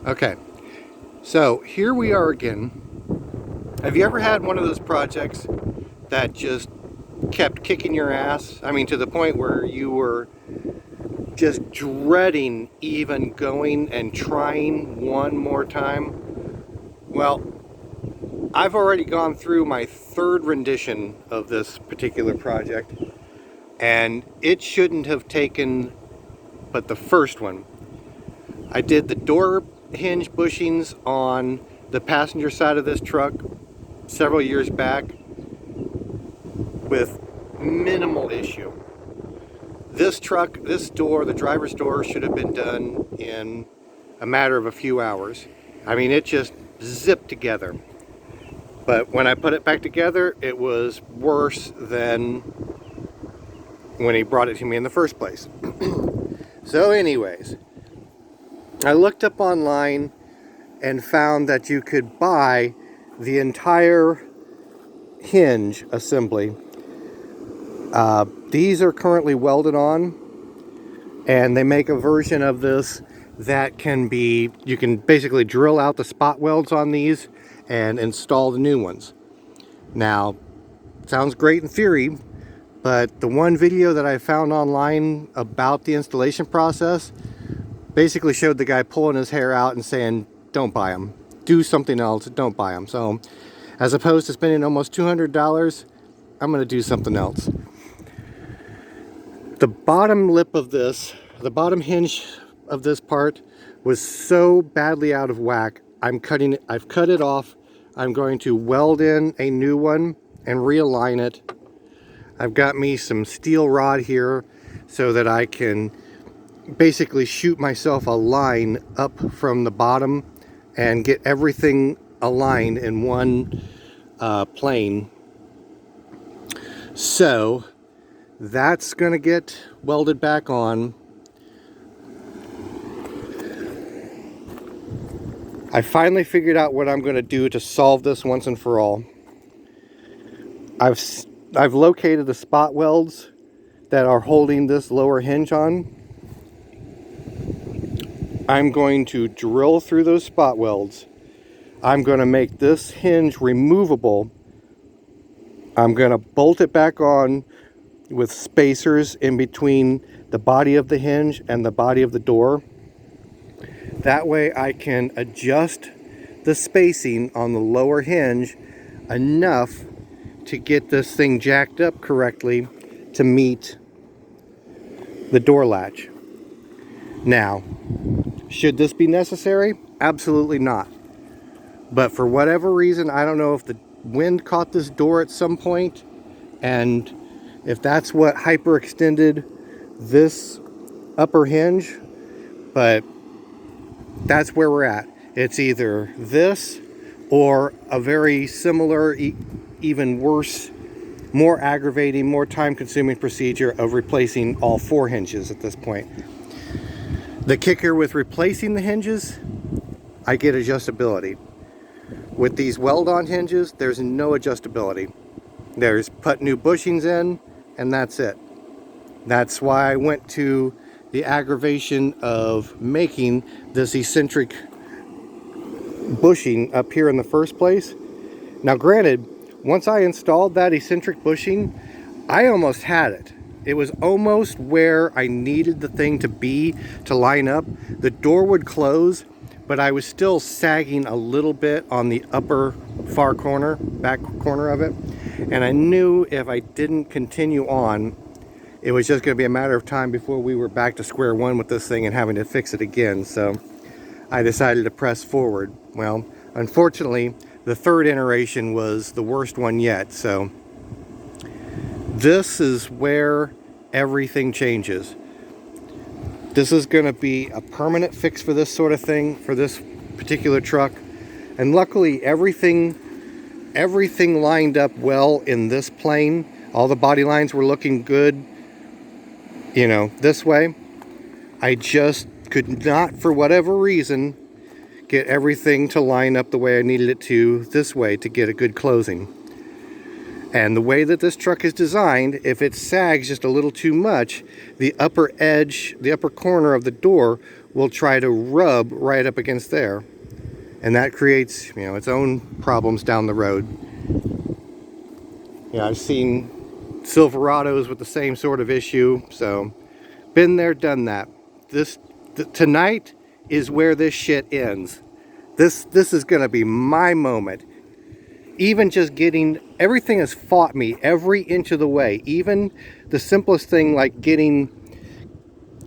Okay, so here we are again. Have you ever had one of those projects that just kept kicking your ass? I mean, to the point where you were just dreading even going and trying one more time? Well, I've already gone through my third rendition of this particular project, and it shouldn't have taken but the first one. I did the door hinge bushings on the passenger side of this truck several years back with minimal issue. This truck, this door, the driver's door, should have been done in a matter of a few hours. I mean, it just zipped together. But when I put it back together, it was worse than when he brought it to me in the first place. So anyways, I looked up online and found that you could buy the entire hinge assembly. These are currently welded on, and they make a version of this that can be, you can basically drill out the spot welds on these and install the new ones. Now, sounds great in theory, but the one video that I found online about the installation process basically showed the guy pulling his hair out and saying, don't buy them. Do something else, don't buy them. So, as opposed to spending almost $200, I'm going to do something else. The bottom lip of this, the bottom hinge of this part was so badly out of whack, I've cut it off. I'm going to weld in a new one and realign it. I've got me some steel rod here so that I can basically shoot myself a line up from the bottom and get everything aligned in one plane. So that's going to get welded back on. I finally figured out what I'm going to do to solve this once and for all. I've located the spot welds that are holding this lower hinge on. I'm going to drill through those spot welds. I'm going to make this hinge removable. I'm going to bolt it back on with spacers in between the body of the hinge and the body of the door. That way I can adjust the spacing on the lower hinge enough to get this thing jacked up correctly to meet the door latch. Now, should this be necessary? Absolutely not. But for whatever reason, I don't know if the wind caught this door at some point, and if that's what hyperextended this upper hinge, but that's where we're at. It's either this or a very similar, even worse, more aggravating, more time-consuming procedure of replacing all four hinges at this point. The kicker with replacing the hinges, I get adjustability. With these weld-on hinges, there's no adjustability. There's put new bushings in, and that's it. That's why I went to the aggravation of making this eccentric bushing up here in the first place. Now granted, once I installed that eccentric bushing, I almost had it. It was almost where I needed the thing to be to line up. The door would close, but I was still sagging a little bit on the upper far corner, back corner of it. And I knew if I didn't continue on, it was just going to be a matter of time before we were back to square one with this thing and having to fix it again. So I decided to press forward. Well, unfortunately, the third iteration was the worst one yet. So this is where everything changes. This is going to be a permanent fix for this sort of thing, for this particular truck. And luckily, everything lined up well in this plane. All the body lines were looking good, you know, this way. I just could not, for whatever reason, get everything to line up the way I needed it to this way to get a good closing. And the way that this truck is designed, if it sags just a little too much, the upper edge, the upper corner of the door will try to rub right up against there. And that creates, you know, its own problems down the road. You know, I've seen Silverados with the same sort of issue, so been there, done that. Tonight is where this shit ends. This is gonna be my moment. Even just getting, everything has fought me every inch of the way. Even the simplest thing like getting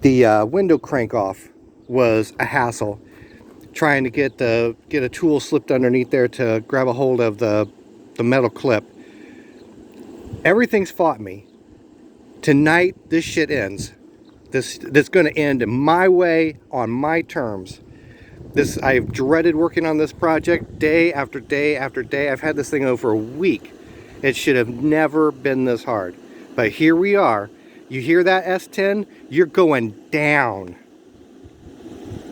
the window crank off was a hassle. Trying to get a tool slipped underneath there to grab a hold of the metal clip. Everything's fought me. Tonight, this shit ends. This going to end in my way, on my terms. I've dreaded working on this project day after day after day. I've had this thing over a week. It should have never been this hard. But here we are. You hear that, S10? You're going down.